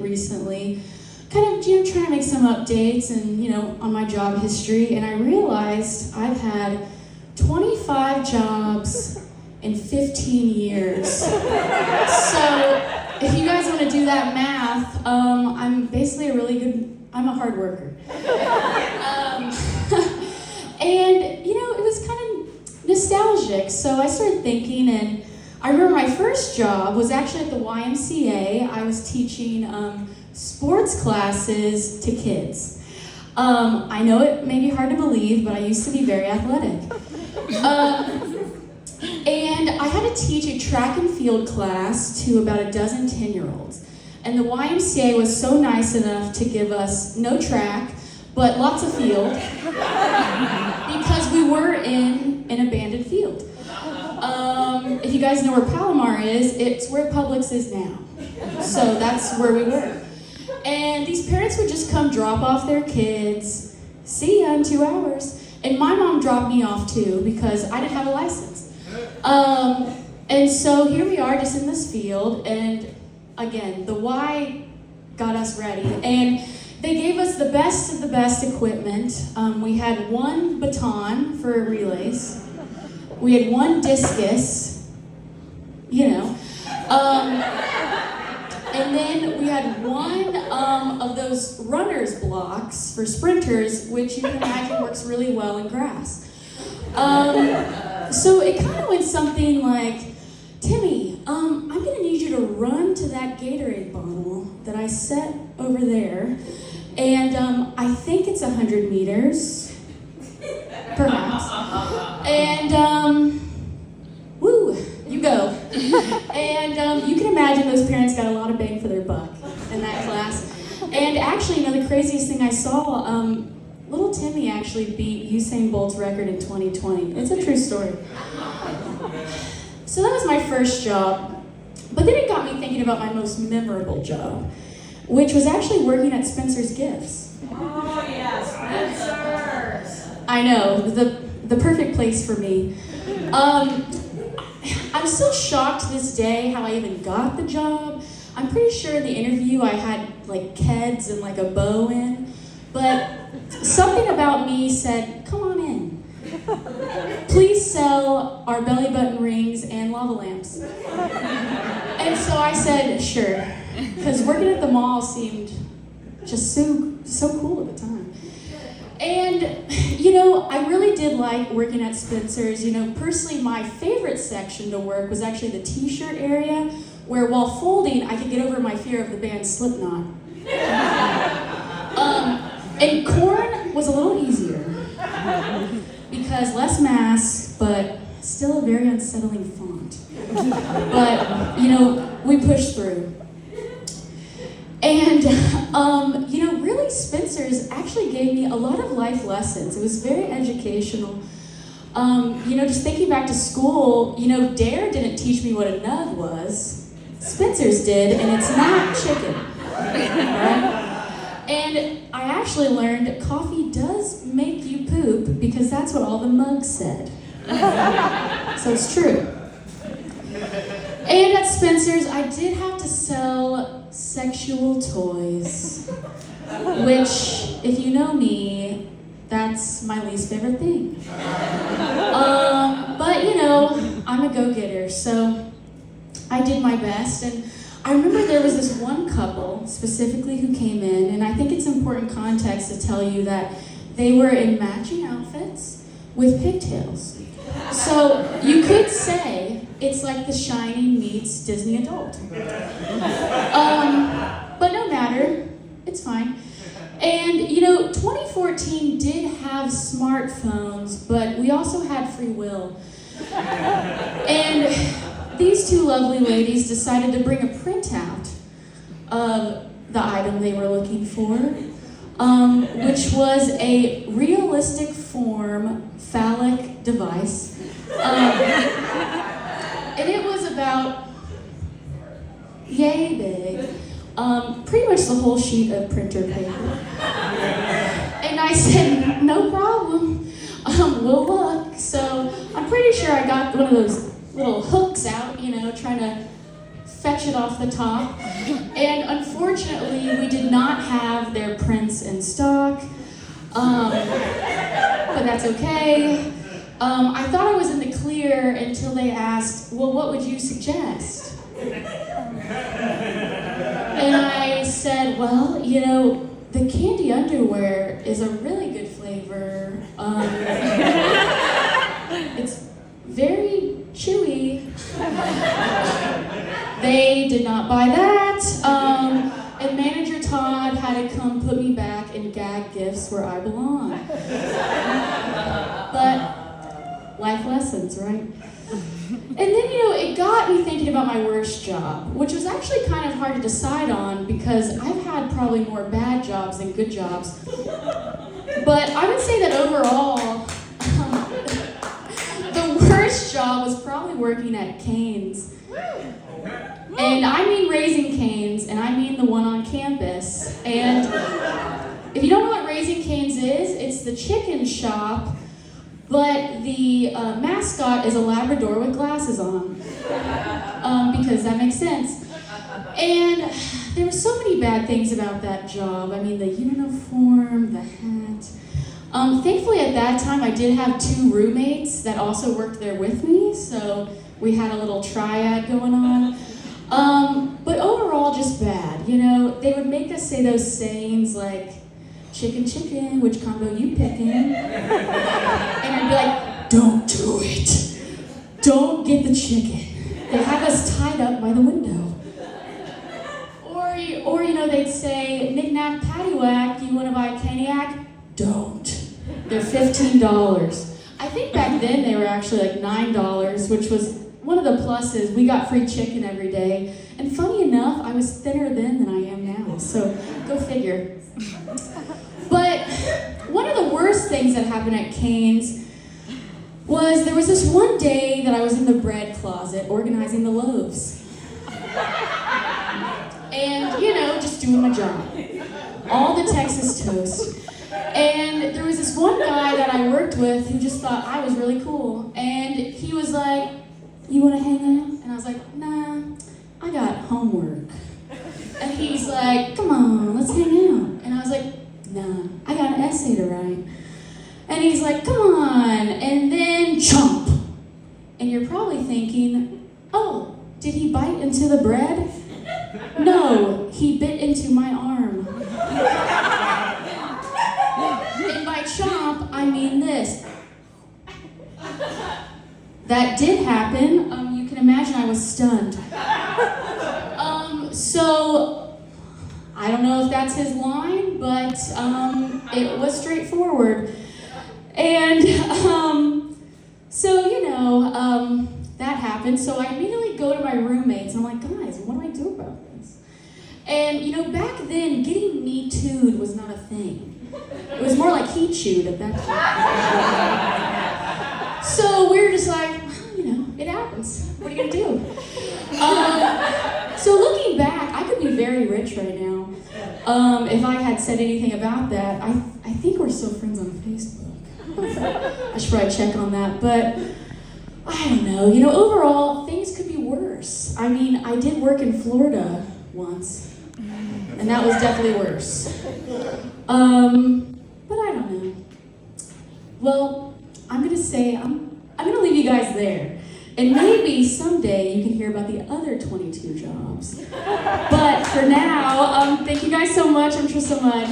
recently, kind of, trying to make some updates and, on my job history, and I realized I've had 25 jobs in 15 years. So if you guys want to do that math, I'm basically I'm a hard worker. And, it was kind of nostalgic, so I started thinking, and I remember my first job was actually at the YMCA. I was teaching sports classes to kids. I know it may be hard to believe, but I used to be very athletic. And I had to teach a track and field class to about a dozen 10-year-olds. And the YMCA was so nice enough to give us no track, but lots of field, because we were in an abandoned field. If you guys know where Palomar is, it's where Publix is now. So that's where we were. And these parents would just come drop off their kids, see ya in 2 hours. And my mom dropped me off too, because I didn't have a license. And so here we are just in this field, and again, the Y got us ready. And they gave us the best of the best equipment. We had one baton for relays. We had one discus, and then we had one of those runner's blocks for sprinters, which you can imagine works really well in grass. So it kind of went something like, Timmy, I'm gonna need you to run to that Gatorade bottle that I set over there, and I think it's 100 meters, perhaps, and woo, you go. And you can imagine those parents got a lot of bang for their buck in that class. And actually, the craziest thing I saw, little Timmy actually beat Usain Bolt's record in 2020. It's a true story. So that was my first job. But then it got me thinking about my most memorable job, which was actually working at Spencer's Gifts. Oh yes, Spencer's! I know, the perfect place for me. I'm still shocked to this day how I even got the job. I'm pretty sure in the interview I had like Keds and like a bow in, but something about me said, come on in. Please sell our belly button rings and lava lamps. And so I said, sure, because working at the mall seemed just so cool at the time. And, I really did like working at Spencer's. Personally, my favorite section to work was actually the t-shirt area, where while folding, I could get over my fear of the band Slipknot. And corn was a little easier, because less mass, but still a very unsettling font. But, we pushed through. And, really Spencer's actually gave me a lot of life lessons. It was very educational. Just thinking back to school, Dare didn't teach me what a nug was. Spencer's did, and it's not chicken. Right? And I actually learned coffee does make you poop, because that's what all the mugs said. So it's true. And at Spencer's, I did have to sell sexual toys, which, if you know me, that's my least favorite thing. But I'm a go-getter, so I did my best. And I remember there was this one couple specifically who came in, and I think it's important context to tell you that they were in matching outfits with pigtails. So you could say it's like The Shining meets Disney Adult. But no matter, it's fine. And 2014 did have smartphones, but we also had free will. And these two lovely ladies decided to bring a printout of the item they were looking for, which was a realistic form phallic device. And it was about yay big, pretty much the whole sheet of printer paper. And I said, no problem, we'll look. So I'm pretty sure I got one of those little hooks out, trying to fetch it off the top. And unfortunately, did not have their prints in stock, but that's okay. I thought I was in the clear until they asked, well, what would you suggest? And I said, well, you know, the candy underwear is a really good flavor. It's very chewy. They did not buy that. And Manager Todd had to come put me back in gag gifts where I belong. But life lessons, right? And then, you know, it got me thinking about my worst job, which was actually kind of hard to decide on because I've had probably more bad jobs than good jobs. But I would say that overall, the worst job was probably working at Cane's. And I mean Raising Cane's, and I mean the one on campus. And if you don't know what Raising Cane's is, it's the chicken shop, but the mascot is a Labrador with glasses on, because that makes sense. And there were so many bad things about that job. I mean, the uniform, the hat. Thankfully at that time I did have 2 roommates that also worked there with me, so we had a little triad going on. But overall just bad, you know. They would make us say those sayings like, chicken, chicken, which combo you picking? And I'd be like, don't do it. Don't get the chicken. They have us tied up by the window. Or you know, they'd say, knick-knack, paddywhack, you want to buy a caniac? Don't. They're $15. I think back then they were actually like $9, which was one of the pluses. We got free chicken every day. And funny enough, I was thinner then than I am now, so go figure. But one of the worst things that happened at Cane's was there was this one day that I was in the bread closet organizing the loaves. And, you know, just doing my job. All the Texas toast. And there was this one guy that I worked with who just thought I was really cool. And he was like, you want to hang out? And I was like, nah, I got homework. And he's like, come on, let's hang out. And I was like, nah, I got an essay to write. And he's like, come on, and then chomp. And you're probably thinking, oh, did he bite into the bread? No, he bit into my arm. And by chomp, I mean this. That did happen. You can imagine I was stunned. So, I don't know if that's his line, but it was straightforward. And so, you know, that happened. So I immediately go to my roommates and I'm like, guys, what do I do about this? And, you know, back then, getting Me Too'd was not a thing. It was more like he chewed at that point. So we were just like, well, you know, it happens. What are you gonna do? So looking back, I could be very rich right now. If I had said anything about that. I think we're still friends on Facebook. I should probably check on that, but I don't know. You know, overall, things could be worse. I mean, I did work in Florida once, and that was definitely worse. But I don't know. Well, I'm gonna say I'm gonna leave you guys there, and maybe someday you can hear about the other 22 jobs. But for now, thank you guys so much. I'm Trissa Mudd.